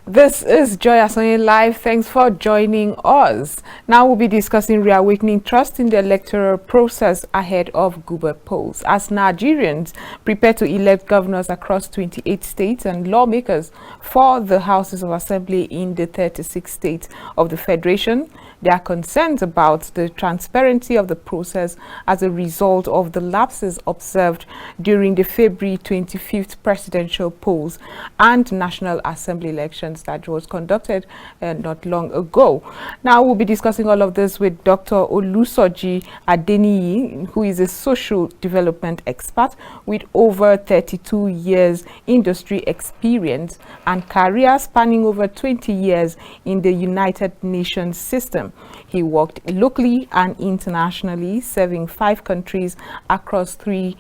This is Joy ASONYE Live. Thanks for joining us. Now we'll be discussing reawakening trust in the electoral process ahead of Guber polls. As Nigerians prepare to elect governors across 28 states and lawmakers for the houses of assembly in the 36 states of the Federation, there are concerns about the transparency of the process as a result of the lapses observed during the February 25th presidential polls and National Assembly elections that was conducted not long ago. Now we'll be discussing all of this with Dr. Olusoji Adeniyi, who is a social development expert with over 32 years industry experience and career spanning over 20 years in the United Nations system. He worked locally and internationally, serving 5 countries across 3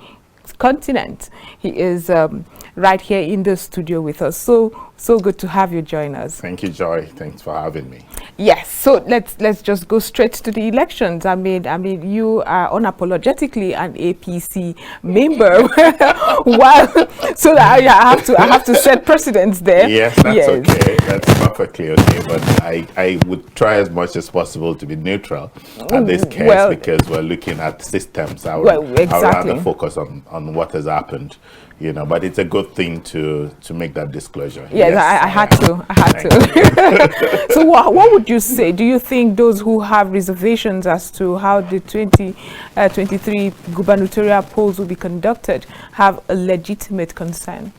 continents. He is right here in the studio with us. So good to have you join us. Thank you, Joy. Thanks for having me. Yes, so let's just go straight to the elections. I mean you are unapologetically an APC member. Well, so that I have to set precedents there. Yes, that's okay. That's perfectly okay. But I would try as much as possible to be neutral in this case, because we're looking at systems. I would rather focus on what has happened, you know, but it's a good thing to make that disclosure. Yes, I had to. So what would you say? Do you think those who have reservations as to how the 2023 gubernatorial polls will be conducted have a legitimate concern?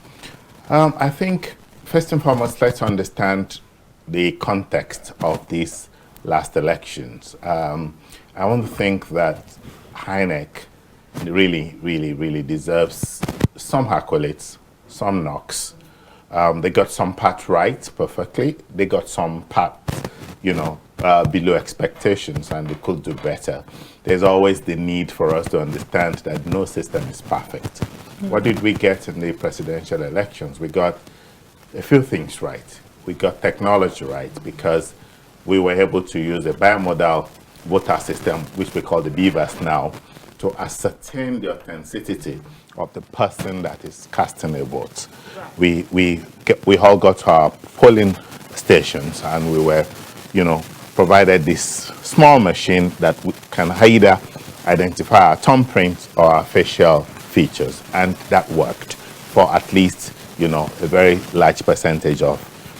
I think first and foremost, let's understand the context of these last elections. I want to think that INEC really deserves some accolades, some knocks. They got some parts right perfectly. They got some parts, below expectations, and they could do better. There's always the need for us to understand that no system is perfect. What did we get in the presidential elections? We got a few things right. We got technology right because we were able to use a bimodal voter system, which we call the BVAS now, to ascertain the authenticity of the person that is casting a vote. Right. We all got to our polling stations, and we were, provided this small machine that can either identify our thumbprint or our facial features, and that worked for at least, a very large percentage of,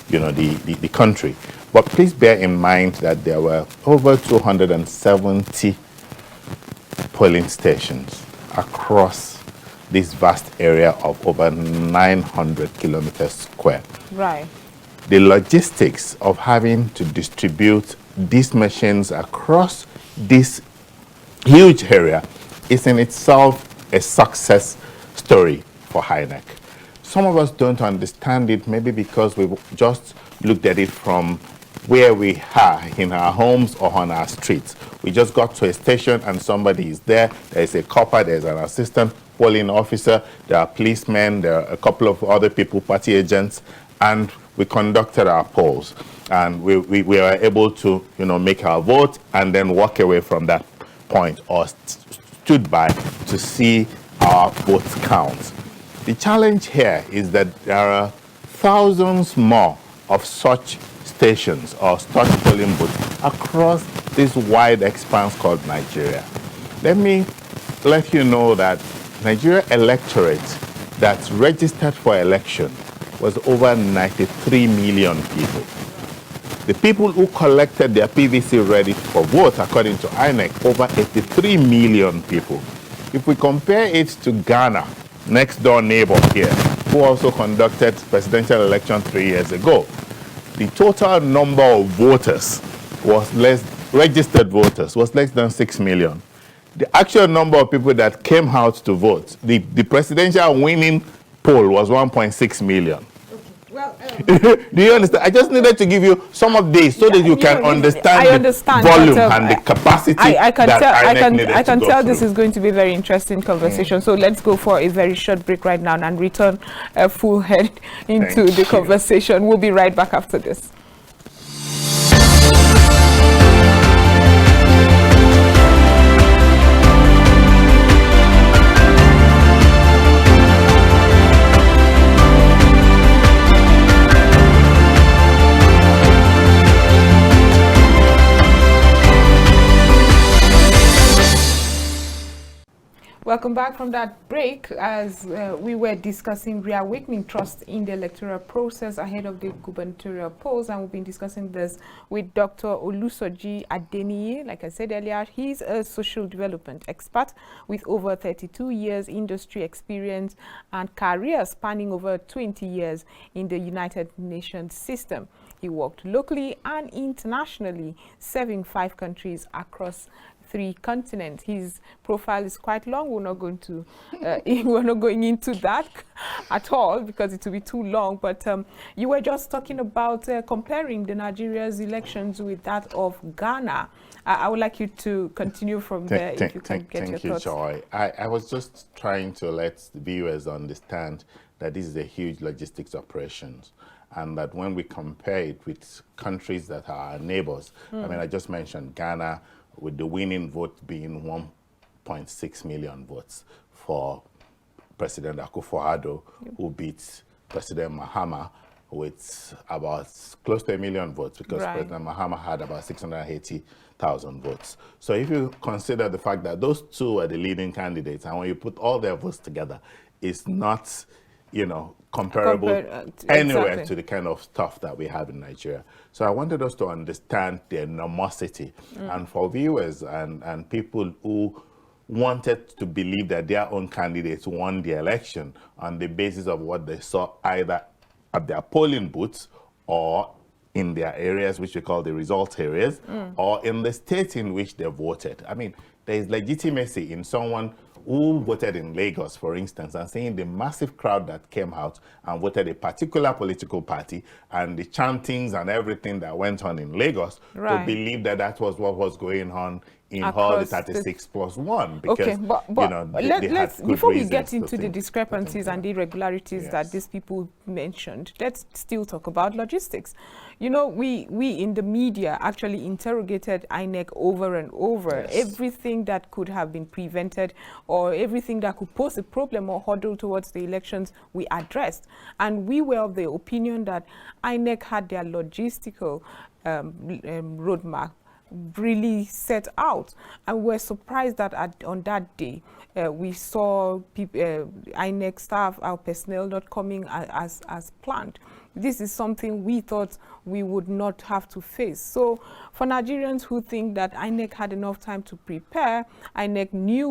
the country. But please bear in mind that there were over 270 polling stations across this vast area of over 900 kilometers square. Right. The logistics of having to distribute these machines across this huge area is in itself a success story for INEC. Some of us don't understand it, maybe because we've just looked at it from where we are in our homes or on our streets. We just got to a station and somebody is there. There's a copper, there's an assistant polling officer, there are policemen, there are a couple of other people, party agents, and we conducted our polls. And we were able to, make our vote and then walk away from that point, or stood by to see our votes count. The challenge here is that there are thousands more of such stations or such polling booths across this wide expanse called Nigeria. Let me let you know that Nigeria electorate that's registered for election was over 93 million people. The people who collected their PVC ready for vote, according to INEC, over 83 million people. If we compare it to Ghana, next door neighbor here, who also conducted presidential election 3 years ago, the total number of voters registered voters was less than 6 million. The actual number of people that came out to vote, the presidential winning poll was 1.6 million. Well, do you understand? I just needed to give you some of these so that you can understand the volume and the capacity. I can tell this is going to be a very interesting conversation. So let's go for a very short break right now and return full head into the conversation. We'll be right back after this. Welcome back from that break as we were discussing reawakening trust in the electoral process ahead of the gubernatorial polls, and we've been discussing this with Dr. Olusoji Adeniyi. Like I said earlier, he's a social development expert with over 32 years industry experience and career spanning over 20 years in the United Nations system. He worked locally and internationally, serving 5 countries across 3 continents. His profile is quite long. We're not going to we're not going into that at all because it will be too long. But you were just talking about comparing the Nigeria's elections with that of Ghana. I would like you to continue from there if you can get your thoughts. Thank you, Joy. I was just trying to let the viewers understand that this is a huge logistics operations, and that when we compare it with countries that are our neighbors, I mean, I just mentioned Ghana, with the winning vote being 1.6 million votes for President Akufo-Addo, who beats President Mahama with about close to 1 million votes, because President Mahama had about 680,000 votes. So if you consider the fact that those two are the leading candidates, and when you put all their votes together, it's not, you know, comparable anywhere to the kind of stuff that we have in Nigeria. So I wanted us to understand the enormosity. And for viewers and people who wanted to believe that their own candidates won the election on the basis of what they saw either at their polling booths or in their areas, which we call the result areas, or in the state in which they voted. I mean, there is legitimacy in someone who voted in Lagos, for instance, and seeing the massive crowd that came out and voted a particular political party, and the chantings and everything that went on in Lagos, to believe that that was what was going on in all the 36 plus 1, because okay, but you know, let's before we get into the discrepancies and the irregularities that these people mentioned, let's still talk about logistics. You know, we in the media actually interrogated INEC over and over. Everything that could have been prevented or everything that could pose a problem or hurdle towards the elections, we addressed, and we were of the opinion that INEC had their logistical roadmap really set out, and we're surprised that on that day we saw INEC staff, our personnel, not coming as planned. This is something we thought we would not have to face. So for Nigerians who think that INEC had enough time to prepare, INEC knew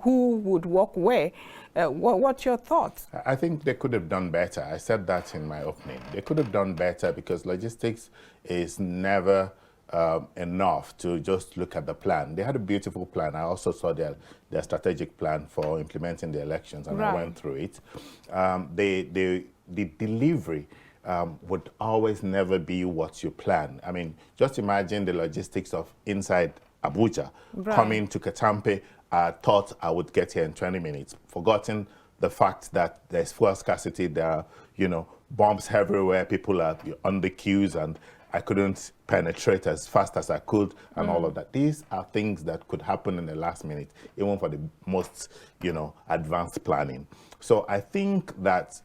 who would work where, what's your thoughts? I think they could have done better. I said that in my opening. They could have done better, because logistics is never enough to just look at the plan. They had a beautiful plan. I also saw their strategic plan for implementing the elections, and I went through it. The delivery would always never be what you plan. I mean, just imagine the logistics of inside Abuja, coming to Katampe. I thought I would get here in 20 minutes, forgotten the fact that there's fuel scarcity. There are, you know, bombs everywhere. People are on the queues, and I couldn't penetrate as fast as I could, and all of that. These are things that could happen in the last minute, even for the most, you know, advanced planning. So I think that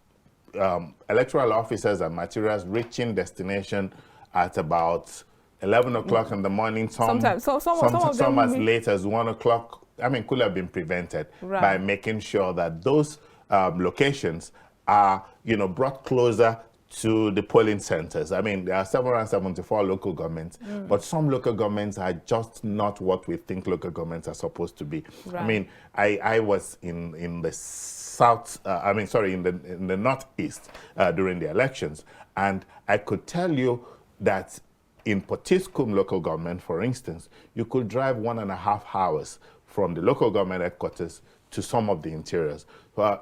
electoral officers and materials reaching destination at about 11 o'clock in the morning, some as late as 1 o'clock, I mean, could have been prevented by making sure that those locations are, you know, brought closer to the polling centers. I mean, there are 774 local governments, but some local governments are just not what we think local governments are supposed to be. I mean, I was in the south, in the northeast during the elections, and I could tell you that in Potiskum local government, for instance, you could drive 1.5 hours from the local government headquarters to some of the interiors.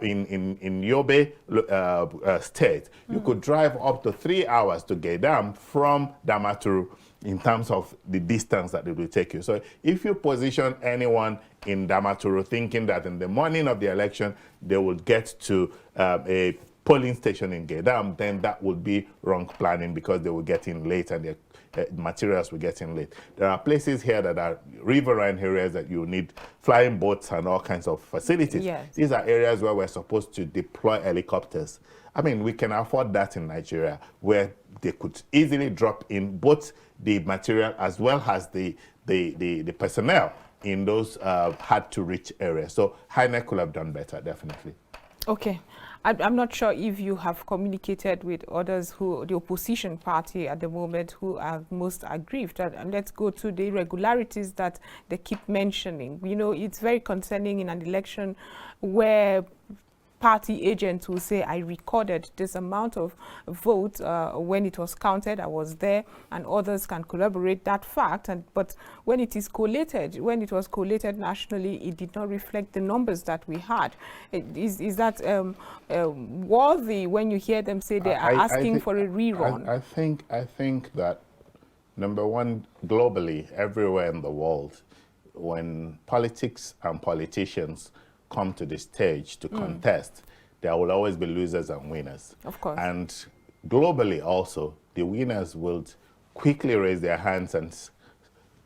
In Yobe state, you could drive up to 3 hours to Gaydam from Damaturu in terms of the distance that it will take you. So if you position anyone in Damaturu thinking that in the morning of the election they will get to a polling station in Gaydam, then that would be wrong planning, because they will get in late and their materials will get in late. There are places here that are riverine areas that you need flying boats and all kinds of facilities. These are areas where we're supposed to deploy helicopters. I mean, we can afford that in Nigeria, where they could easily drop in both the material as well as the personnel in those hard-to-reach areas. So INEC could have done better, definitely. Okay. I'm not sure if you have communicated with others who, the opposition party at the moment, who are most aggrieved. And let's go to the irregularities that they keep mentioning. You know, it's very concerning in an election where party agents will say, I recorded this amount of votes when it was counted, I was there, and others can corroborate that fact. But when it is collated, when it was collated nationally, it did not reflect the numbers that we had. Is that worthy when you hear them say they are asking for a rerun? I think that, number one, globally, everywhere in the world, when politics and politicians come to the stage to contest, there will always be losers and winners. Of course. And globally also, the winners will quickly raise their hands and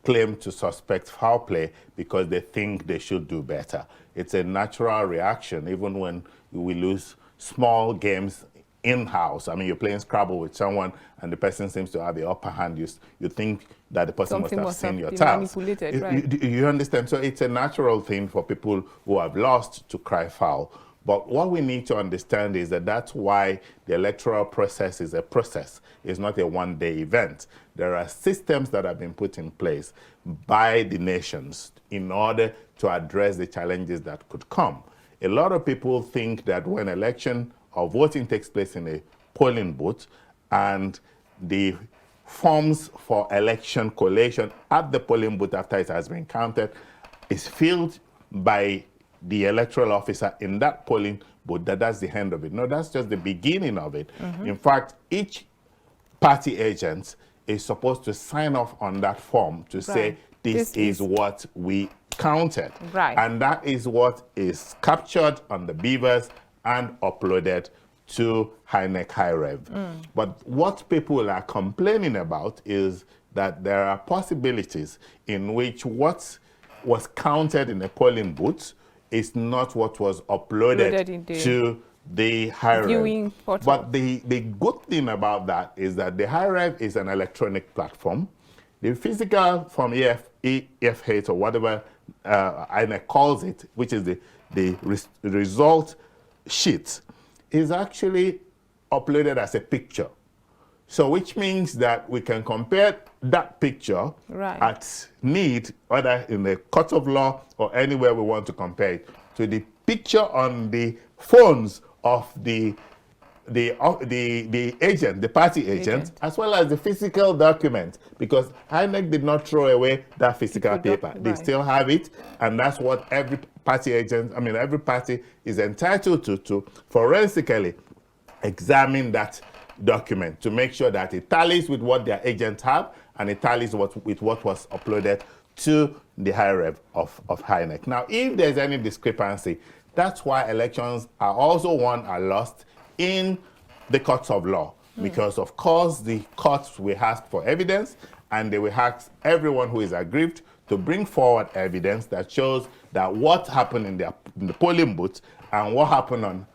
claim to suspect foul play because they think they should do better. It's a natural reaction, even when we lose small games in-house. I mean, you're playing Scrabble with someone and the person seems to have the upper hand. You think that the person must have seen your tiles. You understand? So it's a natural thing for people who have lost to cry foul. But what we need to understand is that that's why the electoral process is a process. It's not a one-day event. There are systems that have been put in place by the nations in order to address the challenges that could come. A lot of people think that when election or voting takes place in a polling booth and the forms for election collation at the polling booth after it has been counted is filled by the electoral officer in that polling booth, that's the end of it. No, that's just the beginning of it. In fact, each party agent is supposed to sign off on that form to say, this is what we counted. And that is what is captured on the beavers and uploaded to INEC HiRev. But what people are complaining about is that there are possibilities in which what was counted in a polling booth is not what was uploaded to the HiRev. But the good thing about that is that the HiRev is an electronic platform. The physical from EF8 or whatever INEC calls it, which is the result sheet, is actually uploaded as a picture. So which means that we can compare that picture at need, whether in the court of law or anywhere we want to compare it, to the picture on the phones of the agent, the party agent, as well as the physical document, because INEC did not throw away that physical paper. They still have it, and that's what every party agent, I mean, every party is entitled to forensically examine that document to make sure that it tallies with what their agents have and it tallies with what was uploaded to the HiRev of INEC. Now, if there's any discrepancy, that's why elections are also won or lost in the courts of law, because of course the courts will ask for evidence and they will ask everyone who is aggrieved to bring forward evidence that shows that what happened in the polling booth and what happened on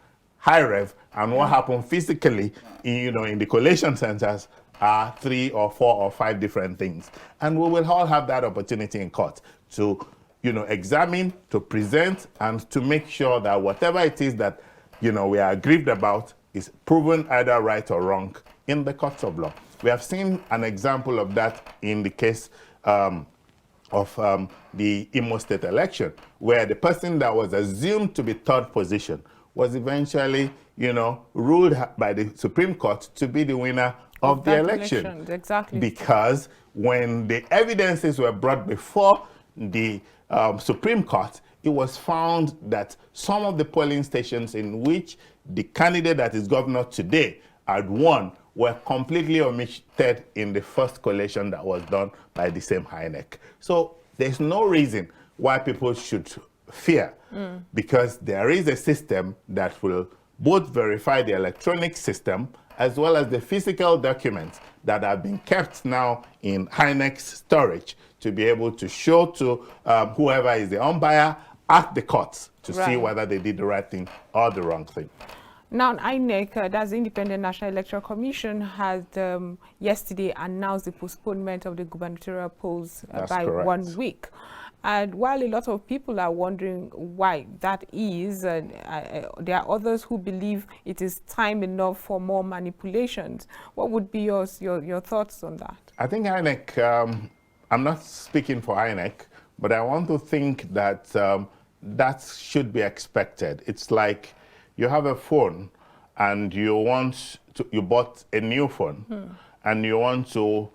HiRev and what happened physically in the collation centers are 3 or 4 or 5 different things. And we will all have that opportunity in court to examine, to present, and to make sure that whatever it is that we are aggrieved about is proven either right or wrong in the courts of law. We have seen an example of that in the case of the Imo State election, where the person that was assumed to be third position was eventually, ruled by the Supreme Court to be the winner of the election. Exactly. Because when the evidences were brought before the Supreme Court, it was found that some of the polling stations in which the candidate that is governor today had won were completely omitted in the first collation that was done by the same INEC. So there's no reason why people should fear, because there is a system that will both verify the electronic system as well as the physical documents that have been kept now in INEC's storage to be able to show to whoever is the umpire at the courts to see whether they did the right thing or the wrong thing. Now, INEC, that's the Independent National Electoral Commission, has yesterday announced the postponement of the gubernatorial polls by 1 week. And while a lot of people are wondering why that is, there are others who believe it is time enough for more manipulations. What would be your thoughts on that? I think INEC, I'm not speaking for INEC, but I want to think that that should be expected. It's like you have a phone and you bought a new phone and you want to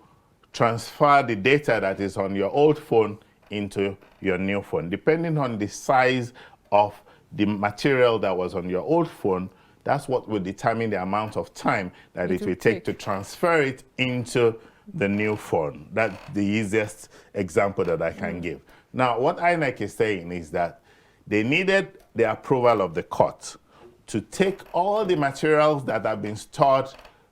transfer the data that is on your old phone into your new phone. Depending on the size of the material that was on your old phone, that's what will determine the amount of time that it will take to transfer it into the new phone. That's the easiest example that I can give. Now, what INEC is saying is that they needed the approval of the court to take all the materials that have been stored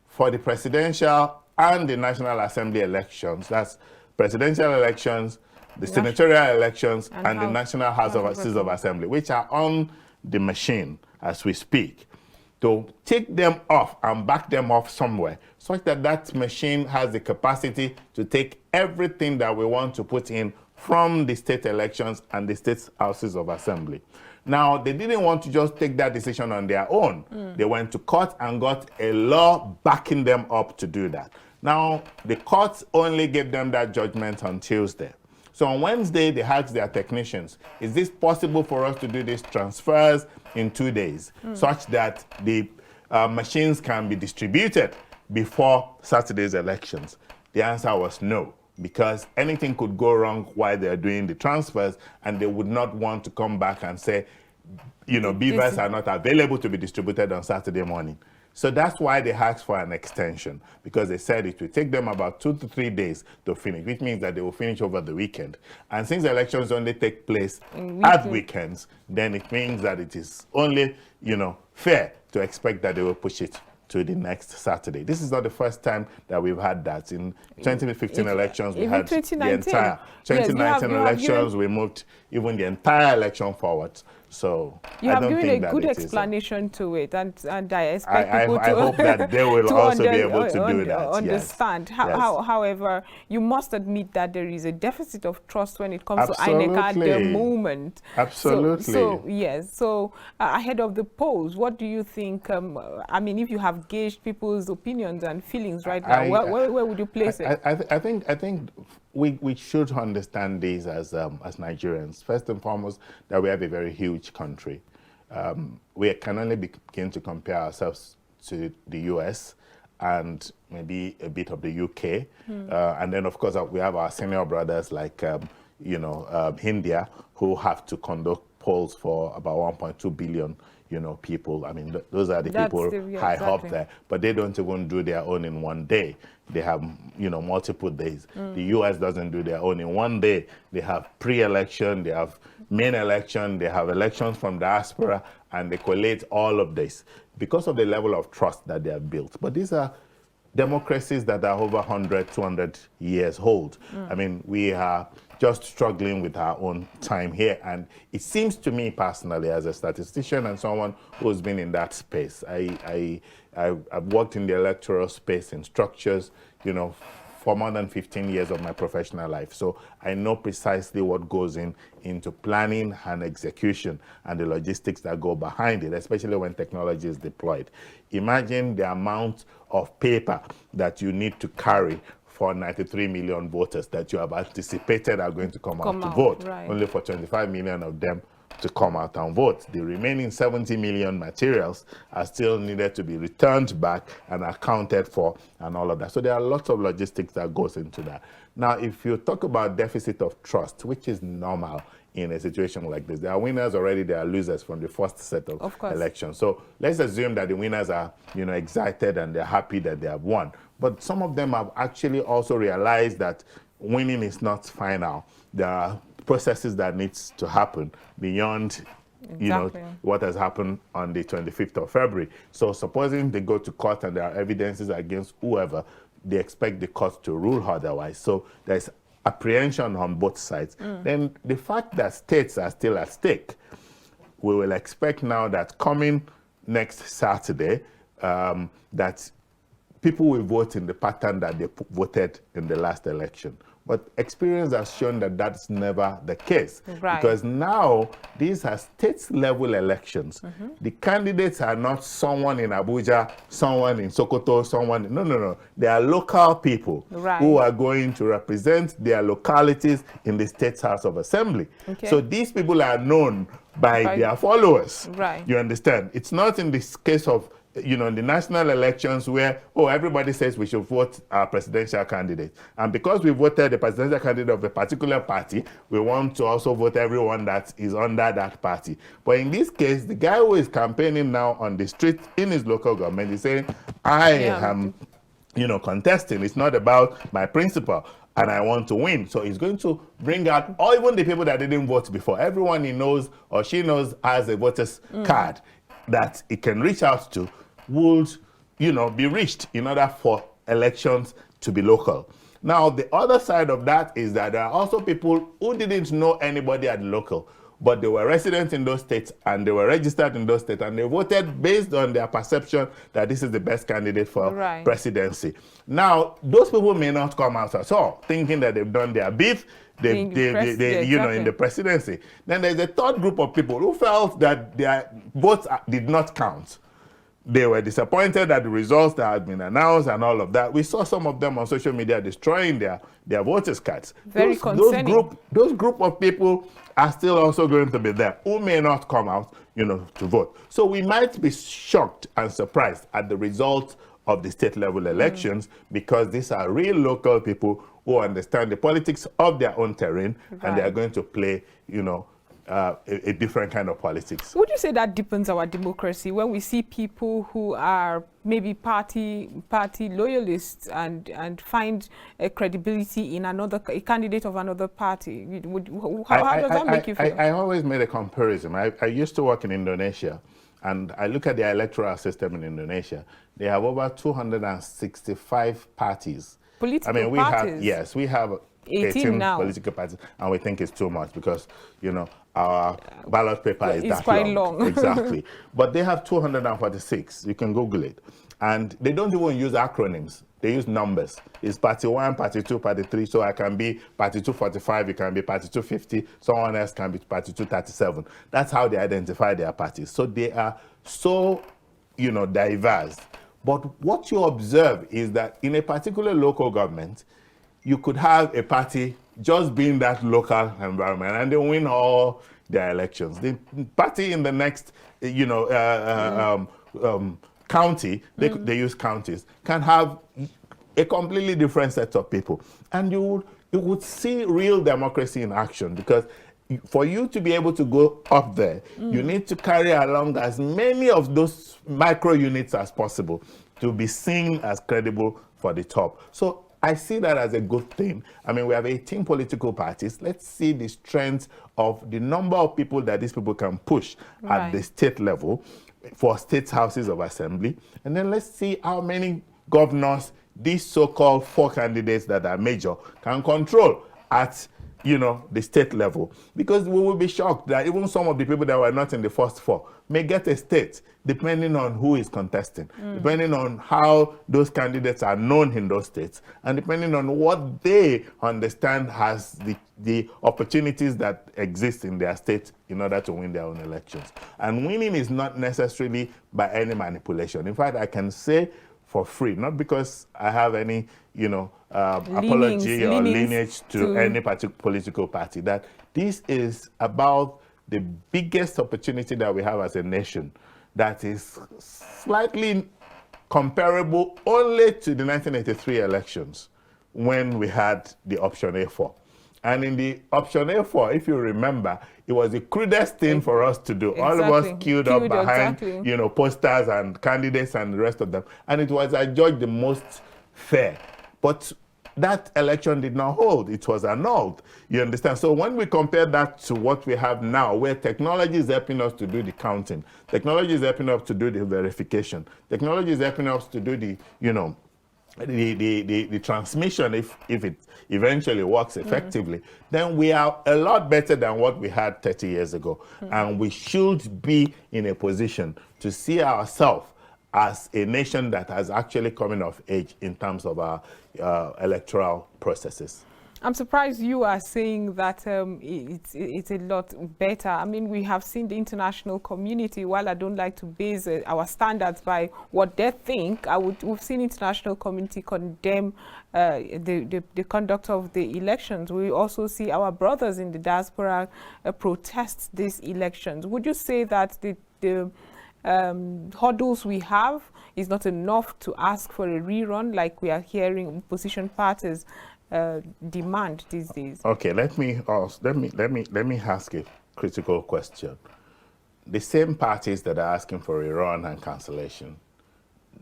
for the presidential and the National Assembly elections. That's presidential elections, the senatorial elections, and the National House of Assembly, which are on the machine as we speak, to take them off and back them off somewhere, such that that machine has the capacity to take everything that we want to put in from the state elections and the state houses of assembly. Now, they didn't want to just take that decision on their own. They went to court and got a law backing them up to do that. Now, the court only gave them that judgment on Tuesday. So on Wednesday, they asked their technicians, is this possible for us to do these transfers in 2 days, such that the machines can be distributed before Saturday's elections? The answer was no, because anything could go wrong while they're doing the transfers, and they would not want to come back and say, you know, beavers are not available to be distributed on Saturday morning. So that's why they asked for an extension, because they said it will take them about 2 to 3 days to finish, which means that they will finish over the weekend. And since elections only take place at weekends, then it means that it is only, you know, fair to expect that they will push it to the next Saturday. This is not the first time that we've had that. In 2015 elections, we had the entire 2019 elections, we moved even the entire election forward. So you have given a good explanation to it, and I expect people to I hope that they will also be able to do that. Understand. Yes. However, you must admit that there is a deficit of trust when it comes to INEC at the moment. Absolutely. So yes. So ahead of the polls, what do you think? I mean, if you have gauged people's opinions and feelings right now, where would you place it? I think we should understand this as Nigerians. First and foremost, that we have a very huge country. We can only begin to compare ourselves to the US and maybe a bit of the UK. And then, of course, we have our senior brothers like, India, who have to conduct polls for about 1.2 billion people. I mean, those are the people high up there, but they don't even do their own in 1 day. They have, multiple days. The US doesn't do their own in 1 day. They have pre-election, they have main election, they have elections from diaspora, and they collate all of this because of the level of trust that they have built. But these are democracies that are over 100, 200 years old. I mean, we are just struggling with our own time here. And it seems to me personally, as a statistician and someone who's been in that space, I've worked in the electoral space in structures, for more than 15 years of my professional life. So I know precisely what goes into planning and execution and the logistics that go behind it, especially when technology is deployed. Imagine the amount of paper that you need to carry for 93 million voters that you have anticipated are going to come out to vote, only for 25 million of them to come out and vote. The remaining 70 million materials are still needed to be returned back and accounted for and all of that. So there are lots of logistics that goes into that. Now, if you talk about deficit of trust, which is normal in a situation like this, there are winners already, there are losers from the first set of elections. So let's assume that the winners are, excited and they're happy that they have won. But some of them have actually also realized that winning is not final. There are processes that needs to happen beyond what has happened on the 25th of February. So supposing they go to court and there are evidences against whoever, they expect the court to rule otherwise. So there's apprehension on both sides. Then the fact that states are still at stake, we will expect now that coming next Saturday, that people will vote in the pattern that they voted in the last election, But experience has shown that that's never the case. Right. Because now these are state-level elections. The candidates are not someone in Abuja, someone in Sokoto, someone... No. They are local people who are going to represent their localities in the State House of Assembly. Okay. So these people are known by their followers. Right. You understand? It's not in this case of, you know, in the national elections where, oh, everybody says we should vote our presidential candidate. And because we voted the presidential candidate of a particular party, we want to also vote everyone that is under that party. But in this case, the guy who is campaigning now on the street in his local government is saying, I am, you know, contesting. It's not about my principle, and I want to win. So he's going to bring out all, even the people that didn't vote before. Everyone he knows or she knows has a voter's card that he can reach out to would, you know, be reached in order for elections to be local. Now, the other side of that is that there are also people who didn't know anybody at the local, but they were residents in those states and they were registered in those states and they voted based on their perception that this is the best candidate for presidency. Now, those people may not come out at all, thinking that they've done their bit, you know, in the presidency. Then there's a third group of people who felt that their votes did not count. They were disappointed at the results that had been announced and all of that. We saw some of them on social media destroying their voters' cards. Very concerning. Those group of people are still also going to be there, who may not come out, you know, to vote. So we might be shocked and surprised at the results of the state-level elections because these are real local people who understand the politics of their own terrain, and they are going to play, you know, a different kind of politics. Would you say that deepens our democracy when we see people who are maybe party loyalists and find a credibility in a candidate of another party? How does that make you feel? I always made a comparison. I used to work in Indonesia, and I look at the electoral system in Indonesia. They have over 265 parties. Political parties? We have 18 now. Political parties, and we think it's too much because, you know, our ballot paper is that quite long. Exactly. But they have 246. You can Google it. And they don't even use acronyms. They use numbers. It's party 1, party 2, party 3. So I can be party 245, you can be party 250, someone else can be party 237. That's how they identify their parties. So they are so, you know, diverse. But what you observe is that in a particular local government, you could have a party just being that local environment and they win all their elections. The party in the next, you know, county, they use counties, can have a completely different set of people. And you would see real democracy in action, because for you to be able to go up there, you need to carry along as many of those micro units as possible to be seen as credible for the top. So I see that as a good thing. I mean, we have 18 political parties. Let's see the strength of the number of people that these people can push at the state level for state houses of assembly. And then let's see how many governors these so-called 4 candidates that are major can control at, you know, the state level. Because we will be shocked that even some of the people that were not in the first 4 may get a state, depending on who is contesting, depending on how those candidates are known in those states, and depending on what they understand has the opportunities that exist in their state in order to win their own elections. And winning is not necessarily by any manipulation. In fact, I can say for free, not because I have any, you know, apology or lineage to any particular political party, that this is about the biggest opportunity that we have as a nation that is slightly comparable only to the 1983 elections when we had the option A4. And in the option A4, if you remember, it was the crudest thing for us to do. All of us queued up behind, you know, posters and candidates and the rest of them. And it was adjudged the most fair. But that election did not hold. It was annulled. You understand? So when we compare that to what we have now, where technology is helping us to do the counting, technology is helping us to do the verification, technology is helping us to do the, you know, the transmission, if it eventually works effectively, then we are a lot better than what we had 30 years ago. And we should be in a position to see ourselves as a nation that has actually coming of age in terms of our electoral processes. I'm surprised you are saying that it's a lot better. I mean, we have seen the international community. While I don't like to base our standards by what they think, we've seen international community condemn the conduct of the elections. We also see our brothers in the diaspora protest these elections. Would you say that the hurdles we have is not enough to ask for a rerun, like we are hearing opposition parties demand these days? Okay, let me ask a critical question. The same parties that are asking for a run and cancellation,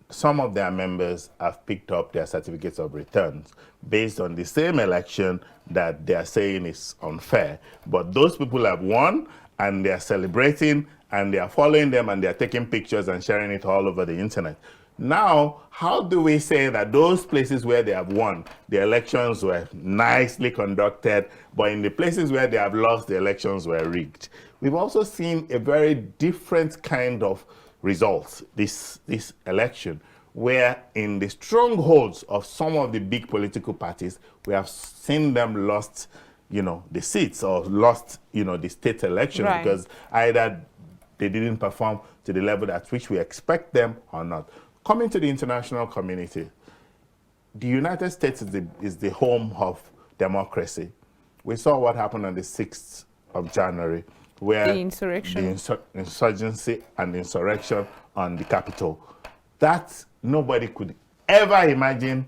some of their members have picked up their certificates of returns based on the same election that they are saying is unfair. But those people have won and they are celebrating and they are following them and they are taking pictures and sharing it all over the internet. Now, how do we say that those places where they have won, the elections were nicely conducted, but in the places where they have lost, the elections were rigged? We've also seen a very different kind of results this election, where in the strongholds of some of the big political parties, we have seen them lost, the seats or lost, the state election, Right. because either they didn't perform to the level at which we expect them or not. Coming to the international community, the United States is the home of democracy. We saw what happened on the 6th of January, where The insurrection. the insurgency and insurrection on the Capitol. That nobody could ever imagine,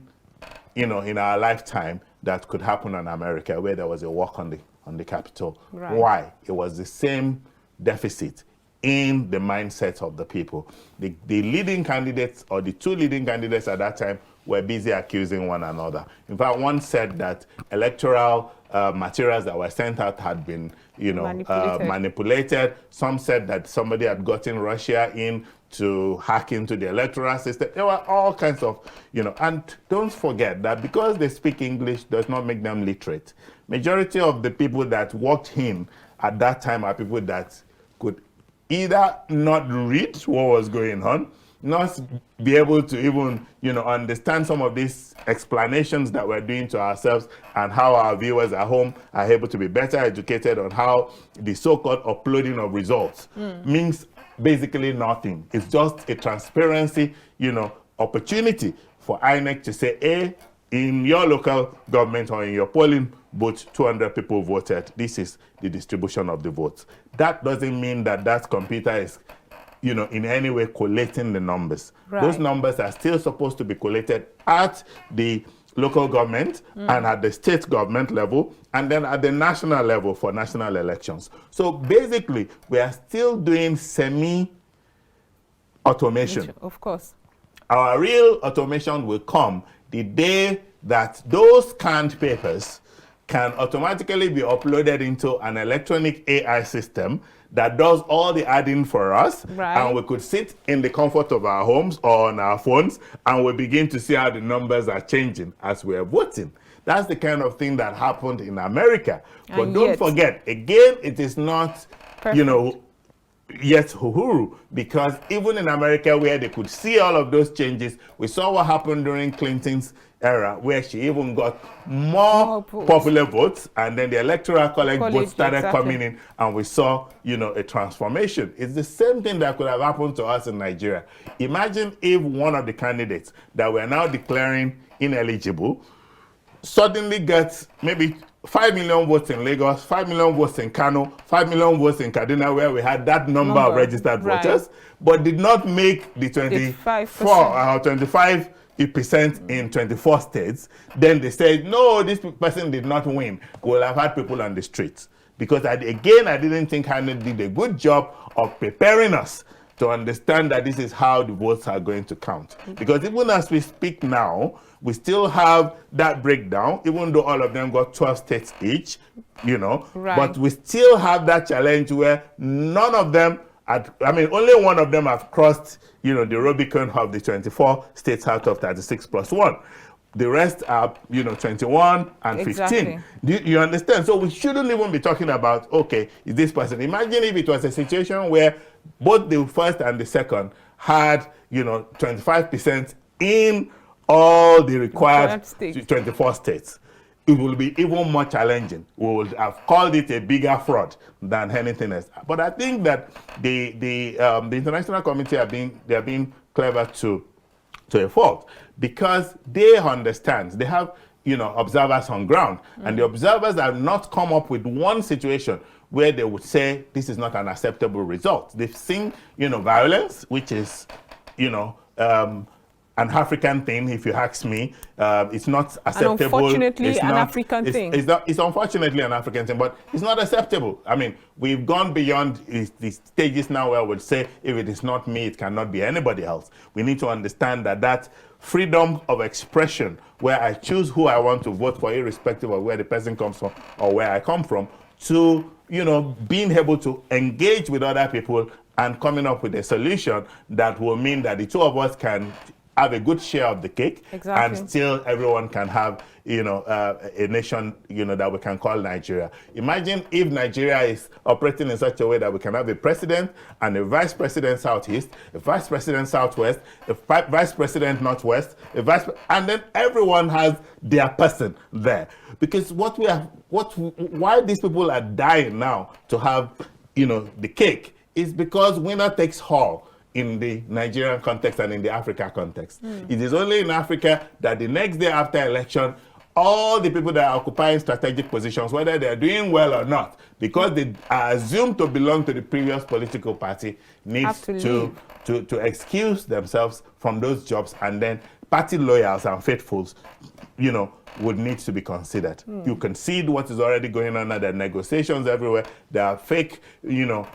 in our lifetime, that could happen in America, where there was a walk on the Capitol. Right. Why? It was the same deficit in the mindset of the people. The leading candidates, or the two leading candidates at that time, were busy accusing one another. In fact, one said that electoral materials that were sent out had been, manipulated. Some said that somebody had gotten Russia in to hack into the electoral system. There were all kinds of, and don't forget that because they speak English does not make them literate. Majority of the people that walked in at that time are people that could either not read what was going on, not be able to even, understand some of these explanations that we're doing to ourselves, and how our viewers at home are able to be better educated on how the so-called uploading of results means basically nothing. It's just a transparency, opportunity for INEC to say, in your local government or in your polling booth, 200 people voted. This is the distribution of the votes. That doesn't mean that computer is, in any way collating the numbers. Right. Those numbers are still supposed to be collated at the local government and at the state government level, and then at the national level for national elections. So basically, we are still doing semi-automation. Of course. Our real automation will come the day that those scanned papers can automatically be uploaded into an electronic AI system that does all the adding for us. Right. And we could sit in the comfort of our homes or on our phones, and we begin to see how the numbers are changing as we're voting. That's the kind of thing that happened in America. But And don't yet, forget, again, it is not, Perfect. yet uhuru, because even in America, where they could see all of those changes, we saw what happened during Clinton's era, where she even got more popular votes, and then the electoral college votes started coming in, and we saw, a transformation. It's the same thing that could have happened to us in Nigeria. Imagine if one of the candidates that we're now declaring ineligible suddenly gets maybe 5 million votes in Lagos, 5 million votes in Kano, 5 million votes in Kaduna, where we had that number of registered voters, but did not make the 24 or 25% in 24 states. Then they said, no, this person did not win. We'll have had people on the streets. Because I didn't think INEC did a good job of preparing us to understand that this is how the votes are going to count. Because even as we speak now, we still have that breakdown, even though all of them got 12 states each, Right. but we still have that challenge where none of them, only one of them have crossed, the Rubicon of the 24 states out of 36 plus 1. The rest are, 21 and 15. Exactly. Do you understand? So we shouldn't even be talking about, okay, is this person. Imagine if it was a situation where both the first and the second had, 25% in all the required 24 states. it will be even more challenging. We would have called it a bigger fraud than anything else. But I think that the international community are being clever to a fault, because they understand. They have, you know, observers on ground, and the observers have not come up with one situation where they would say this is not an acceptable result. They've seen, you know, violence, which is, you know, an African thing, if you ask me. It's not acceptable. And unfortunately, it's an not, African thing. It's unfortunately an African thing, but it's not acceptable. I mean, we've gone beyond the stages now where we'll say, if it is not me, it cannot be anybody else. We need to understand that freedom of expression, where I choose who I want to vote for, irrespective of where the person comes from or where I come from, to, you know, being able to engage with other people and coming up with a solution that will mean that the two of us can have a good share of the cake, exactly, and still everyone can have, you know, a nation, you know, that we can call Nigeria. Imagine if Nigeria is operating in such a way that we can have a president and a vice president southeast, a vice president southwest, a vice president northwest, and then everyone has their person there. Because why these people are dying now to have, you know, the cake is because winner takes all in the Nigerian context and in the Africa context. It is only in Africa that the next day after election, all the people that are occupying strategic positions, whether they're doing well or not, because they are assumed to belong to the previous political party, needs to excuse themselves from those jobs, and then party loyals and faithfuls, you know, would need to be considered. You concede what is already going on. There are negotiations everywhere. There are fake, you know,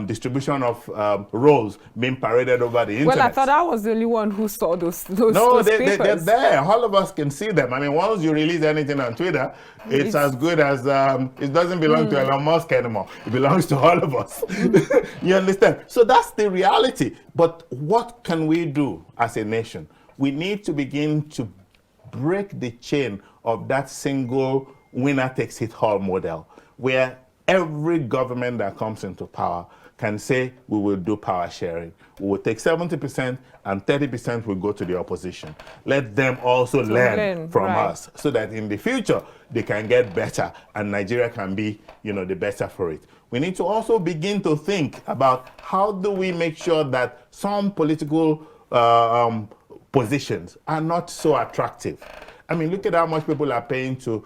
distribution of roles being paraded over the internet. Well, I thought I was the only one who saw those No, those they're papers. there. All of us can see them. I mean, once you release anything on Twitter, it's as good as, it doesn't belong to Elon Musk anymore. It belongs to all of us. You understand? So that's the reality. But what can we do as a nation? We need to begin to break the chain of that single winner takes it all model, where every government that comes into power can say, we will do power sharing. We will take 70% and 30% will go to the opposition. Let them also learn from us, so that in the future they can get better and Nigeria can be, you know, the better for it. We need to also begin to think about how do we make sure that some political positions are not so attractive. I mean, look at how much people are paying to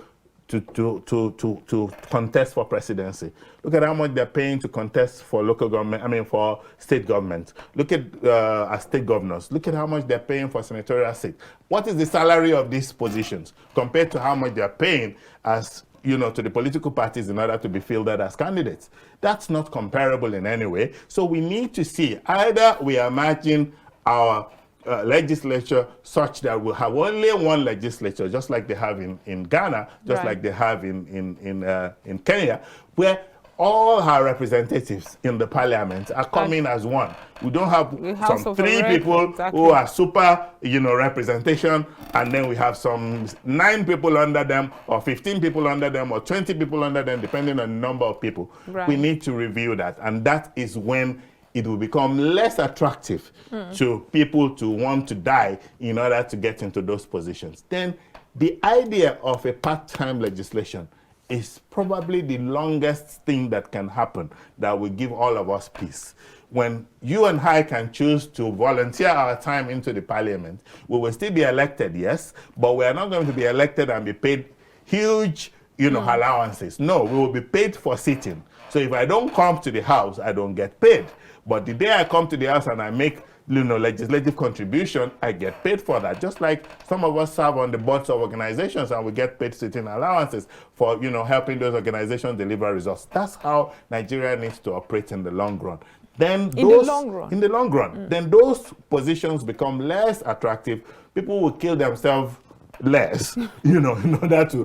contest for presidency. Look at how much they're paying to contest for local government, I mean, for state government. Look at state governors. Look at how much they're paying for senatorial seat. What is the salary of these positions compared to how much they're paying as, you know, to the political parties in order to be fielded as candidates? That's not comparable in any way. So we need to see, either we are matching our legislature such that we'll have only one legislature, just like they have in Ghana, just like they have in Kenya, where all our representatives in the parliament are coming as one. We don't have some three people who are super, you know, representation, and then we have some 9 people under them, or 15 people under them, or 20 people under them, depending on the number of people. We need to review that, and that is when it will become less attractive to people to want to die in order to get into those positions. Then the idea of a part-time legislation is probably the longest thing that can happen that will give all of us peace. When you and I can choose to volunteer our time into the parliament, we will still be elected, yes, but we are not going to be elected and be paid huge, you know, allowances. No, we will be paid for sitting. So if I don't come to the house, I don't get paid. But the day I come to the house and I make, you know, legislative contribution, I get paid for that. Just like some of us serve on the boards of organizations and we get paid sitting allowances for, you know, helping those organizations deliver results. That's how Nigeria needs to operate in the long run. Then in the long run, then those positions become less attractive. People will kill themselves less, you know, in order to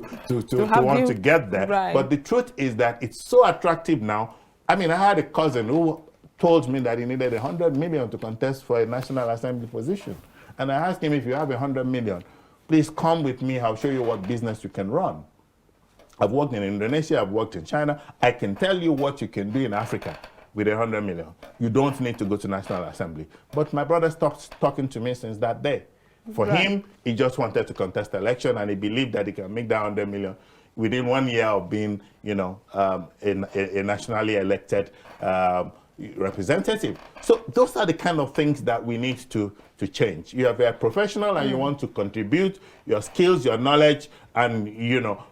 want to get there. But the truth is that it's so attractive now. I mean, I had a cousin who told me that he needed 100 million to contest for a National Assembly position. And I asked him, if you have 100 million, please come with me, I'll show you what business you can run. I've worked in Indonesia, I've worked in China. I can tell you what you can do in Africa with 100 million. You don't need to go to National Assembly. But my brother stopped talking to me since that day. For Right. him, he just wanted to contest the election, and he believed that he can make that 100 million within 1 year of being, a nationally elected representative. So those are the kind of things that we need to change. You are a professional and you want to contribute your skills, your knowledge, and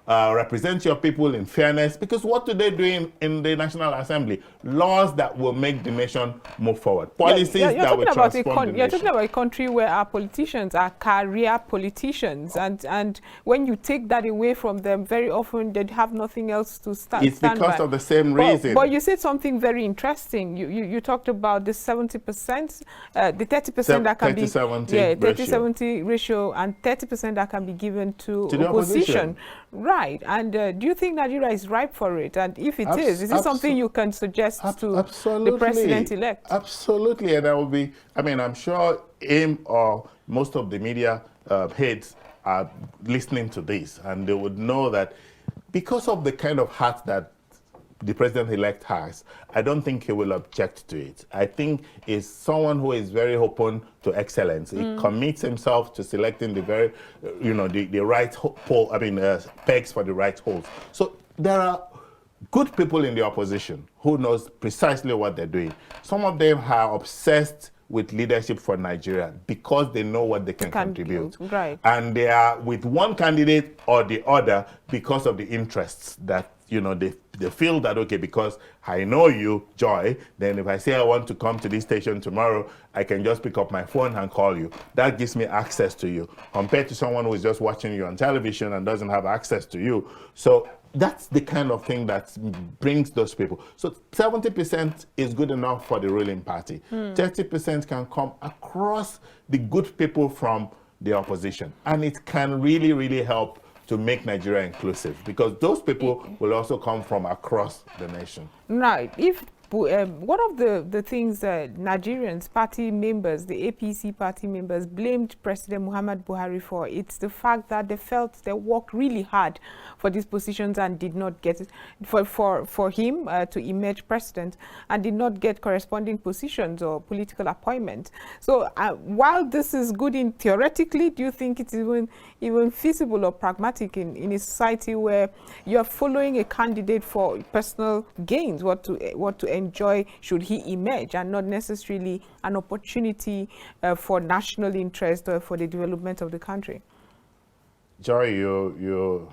represent your people in fairness. Because what do they do in the National Assembly? Laws that will make the nation move forward. Policies that will transform the nation. You're talking about a country where our politicians are career politicians, and when you take that away from them, very often they have nothing else to stand It's because of the same reason. But you said something very interesting. You talked about the 70%, the 30% that can be 30-70 ratio, and 30% that can be given to the opposition. Right. And do you think Nigeria is ripe for it? And if it is it something you can suggest to the president-elect? Absolutely. And I'm sure him or most of the media heads are listening to this, and they would know that because of the kind of heart that the president-elect has, I don't think he will object to it. I think he's someone who is very open to excellence. He commits himself to selecting the very, the right pole, pegs for the right holes. So there are good people in the opposition who knows precisely what they're doing. Some of them are obsessed with leadership for Nigeria because they know what they can contribute. Right. And they are with one candidate or the other because of the interests that they feel that, okay, because I know you, Joy, then if I say I want to come to this station tomorrow, I can just pick up my phone and call you. That gives me access to you, compared to someone who is just watching you on television and doesn't have access to you. So that's the kind of thing that brings those people. So 70% is good enough for the ruling party. 30% can come across the good people from the opposition. And it can really, really help to make Nigeria inclusive, because those people will also come from across the nation. Right. If one of the things that Nigerians, party members, the APC party members, blamed President Muhammad Buhari for, it's the fact that they felt they worked really hard for these positions and did not get it, for him to emerge president, and did not get corresponding positions or political appointment. So while this is good in theoretically, do you think it's even feasible or pragmatic in a society where you're following a candidate for personal gains, what to enjoy should he emerge, and not necessarily an opportunity for national interest or for the development of the country? Joy, you're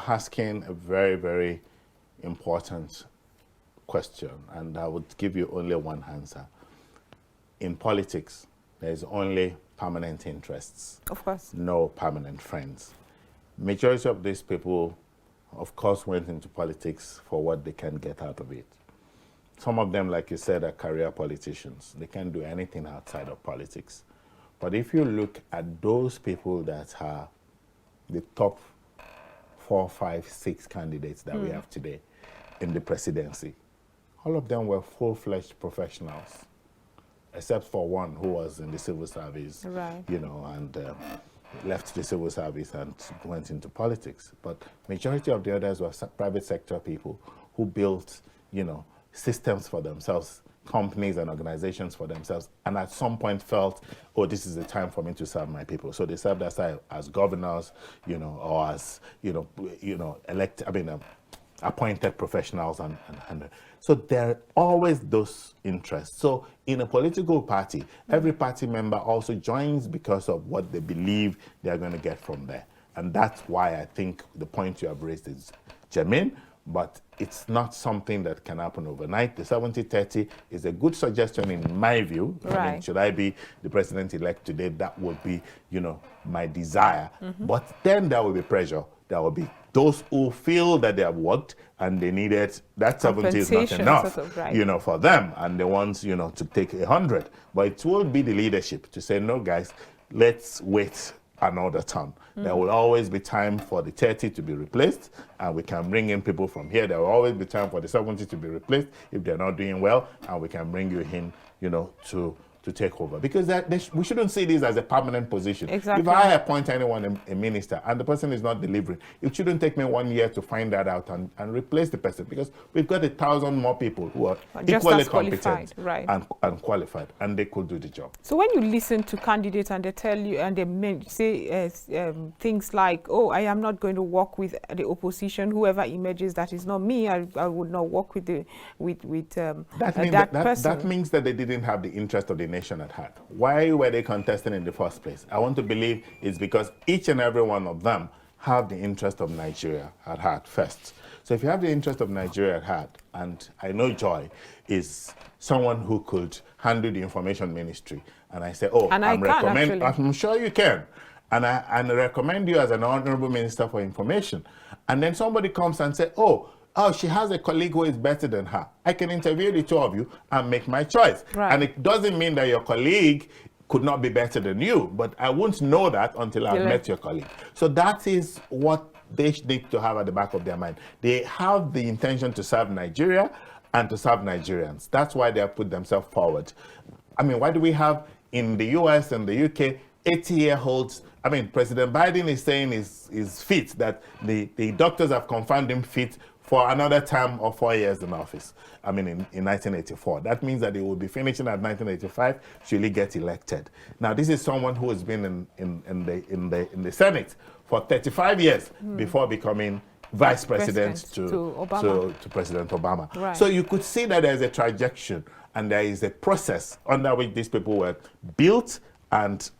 asking a very, very important question, and I would give you only one answer. In politics, there's only permanent interests. Of course. No permanent friends. Majority of these people, of course, went into politics for what they can get out of it. Some of them, like you said, are career politicians. They can't do anything outside of politics. But if you look at those people that are the top 4, 5, 6 candidates that we have today in the presidency, all of them were full-fledged professionals, except for one who was in the civil service, right, and left the civil service and went into politics. But majority of the others were private sector people who built, systems for themselves, companies and organizations for themselves, and at some point felt, oh, this is the time for me to serve my people. So they served as governors, or as, appointed professionals, and so there are always those interests. So in a political party, every party member also joins because of what they believe they are going to get from there. And that's why I think the point you have raised is germane, but it's not something that can happen overnight. The 70-30 is a good suggestion in my view. Right. I mean, should I be the president-elect today, that would be, my desire. But then there will be pressure. There will be those who feel that they have worked and they needed that 70 is not enough, sort of, right, for them, and they want, to take 100. But it will be the leadership to say, no, guys, let's wait another term. There will always be time for the 30 to be replaced, and we can bring in people from here. There will always be time for the 70 to be replaced if they're not doing well, and we can bring you in, to to take over, because we shouldn't see this as a permanent position. Exactly. If I appoint anyone a minister and the person is not delivering, it shouldn't take me 1 year to find that out and replace the person, because we've got 1,000 more people who are just equally as qualified, competent, right, and qualified, and they could do the job. So when you listen to candidates and they tell you, and they say things like, oh, I am not going to work with the opposition, whoever emerges, that is not me, I would not work with that person. That means that they didn't have the interest of the nation at heart. Why were they contesting in the first place? I want to believe it's because each and every one of them have the interest of Nigeria at heart first. So if you have the interest of Nigeria at heart, and I know Joy is someone who could handle the information ministry, and I say, oh, I'm sure you can. And I recommend you as an honorable minister for information. And then somebody comes and say, oh, she has a colleague who is better than her. I can interview the two of you and make my choice. Right. And it doesn't mean that your colleague could not be better than you, but I won't know that until I've met your colleague. So that is what they need to have at the back of their mind. They have the intention to serve Nigeria and to serve Nigerians. That's why they have put themselves forward. I mean, why do we have in the US and the UK 80-year-olds? I mean, President Biden is saying is fit, that the doctors have confirmed him fit for another term of 4 years in office. I mean, in 1984. That means that he will be finishing at 1985 should he get elected. Now, this is someone who has been in the Senate for 35 years before becoming vice president to President Obama. Right. So you could see that there's a trajectory and there is a process under which these people were built and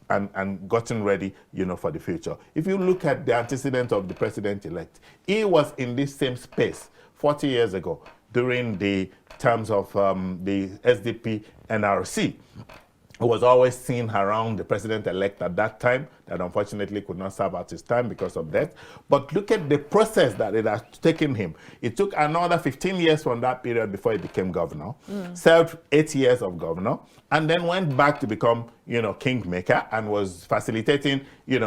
gotten ready, for the future. If you look at the antecedent of the president-elect, he was in this same space 40 years ago during the terms of the SDP NRC. He was always seen around the president-elect at that time, that unfortunately could not serve out his time because of death. But look at the process that it has taken him. It took another 15 years from that period before he became governor, served 8 years of governor, and then went back to become, kingmaker, and was facilitating,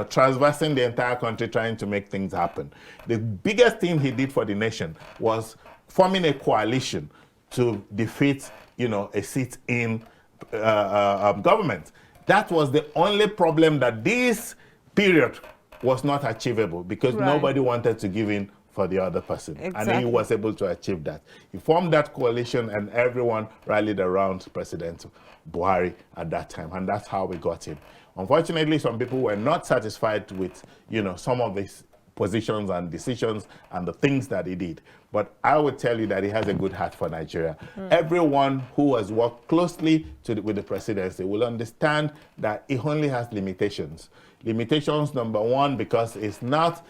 transversing the entire country, trying to make things happen. The biggest thing he did for the nation was forming a coalition to defeat, a seat in government. That was the only problem, that this period was not achievable because nobody wanted to give in for the other person. Exactly. And he was able to achieve that. He formed that coalition and everyone rallied around President Buhari at that time, and that's how we got him. Unfortunately, some people were not satisfied with, some of these positions and decisions and the things that he did. But I would tell you that he has a good heart for Nigeria. Everyone who has worked closely with the presidency will understand that he only has limitations. Limitations, number one, because it's not,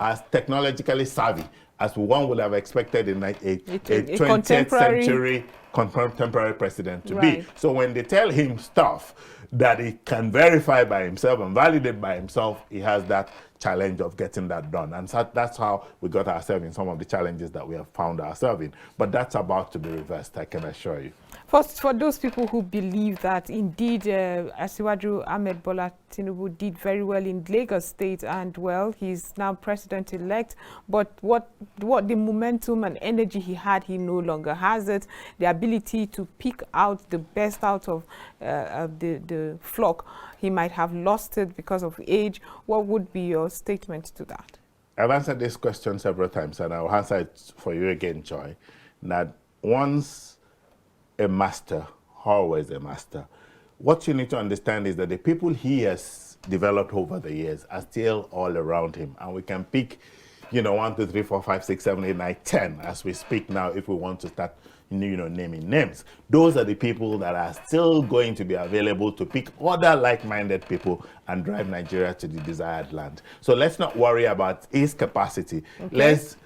as technologically savvy as one would have expected in a 20th century contemporary president to be. So when they tell him stuff that he can verify by himself and validate by himself, he has that challenge of getting that done. And so that's how we got ourselves in some of the challenges that we have found ourselves in. But that's about to be reversed, I can assure you. For those people who believe that indeed Asiwaju Ahmed Bola Tinubu did very well in Lagos State, and well, he's now president-elect, but what the momentum and energy he had, he no longer has it. The ability to pick out the best out of the flock, he might have lost it because of age. What would be your statement to that? I've answered this question several times, and I'll answer it for you again, Joy, that once a master, always a master. What you need to understand is that the people he has developed over the years are still all around him. And we can pick, 1, 2, 3, 4, 5, 6, 7, 8, 9, 10 as we speak now if we want to start, naming names. Those are the people that are still going to be available to pick other like-minded people and drive Nigeria to the desired land. So let's not worry about his capacity. Okay. Let's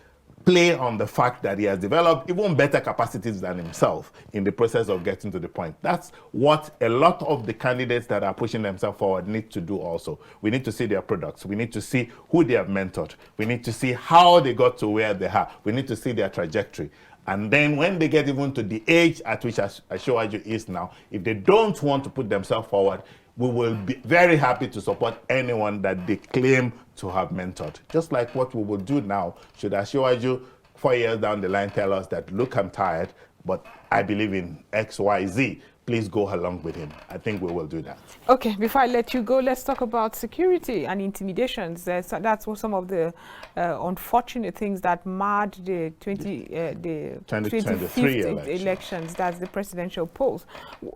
play on the fact that he has developed even better capacities than himself in the process of getting to the point. That's what a lot of the candidates that are pushing themselves forward need to do also. We need to see their products. We need to see who they have mentored. We need to see how they got to where they are. We need to see their trajectory. And then when they get even to the age at which Asiwaju is now, if they don't want to put themselves forward, we will be very happy to support anyone that they claim to have mentored. Just like what we will do now, should Asiwaju 4 years down the line tell us that, look, I'm tired, but I believe in X, Y, Z. please go along with him. I think we will do that. Okay, before I let you go, let's talk about security and intimidations. So that's what some of the unfortunate things that marred the 2023 elections. That's the presidential polls.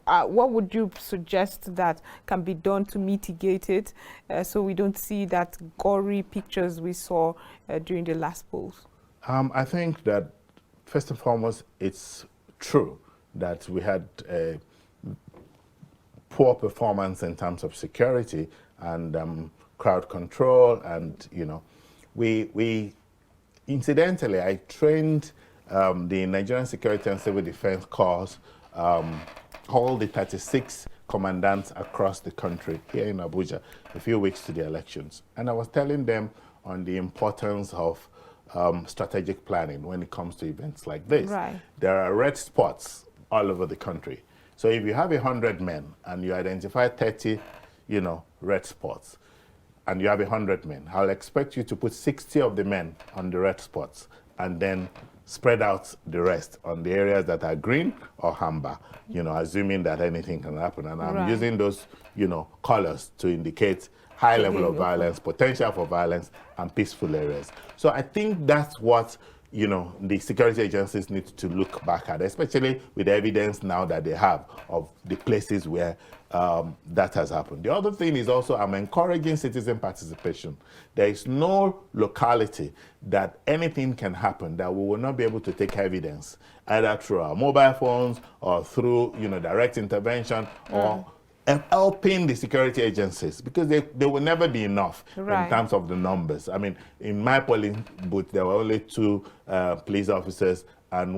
What would you suggest that can be done to mitigate it so we don't see that gory pictures we saw during the last polls? I think that first and foremost, it's true that we had poor performance in terms of security and crowd control, and we incidentally, I trained the Nigerian Security and Civil Defense Corps, all the 36 commandants across the country here in Abuja a few weeks to the elections, and I was telling them on the importance of strategic planning when it comes to events like this. Right. There are red spots all over the country. So if you have 100 men and you identify 30, red spots, and you have 100 men, I'll expect you to put 60 of the men on the red spots and then spread out the rest on the areas that are green or amber, assuming that anything can happen. And I'm using those, colors to indicate high level of violence, potential for violence, and peaceful areas. So I think that's what the security agencies need to look back at, especially with the evidence now that they have of the places where that has happened. The other thing is also I'm encouraging citizen participation. There is no locality that anything can happen that we will not be able to take evidence, either through our mobile phones or through direct intervention or helping the security agencies, because they will never be enough in terms of the numbers. I mean, in my polling booth, there were only 2 police officers and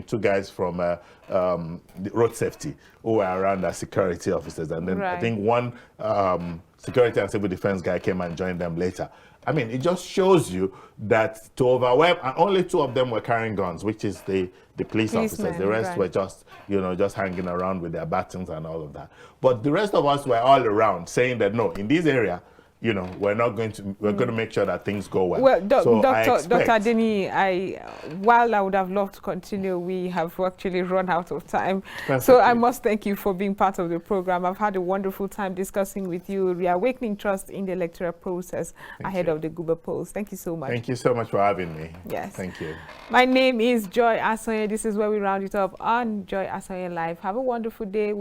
two guys from the road safety who were around as security officers. And then I think one security and civil defense guy came and joined them later. I mean, it just shows you that to overwhelm, and only 2 of them were carrying guns, which is the police officers. The rest were just, just hanging around with their batons and all of that. But the rest of us were all around saying that, no, in this area, we're going to make sure that things go well. Well, Dr. Adeni, while I would have loved to continue, we have actually run out of time. Perfectly. So I must thank you for being part of the program. I've had a wonderful time discussing with you reawakening trust in the electoral process ahead of the Guber polls. Thank you so much. Thank you so much for having me. Yes. Thank you. My name is Joy ASONYE. This is where we round it up on Joy ASONYE Live. Have a wonderful day.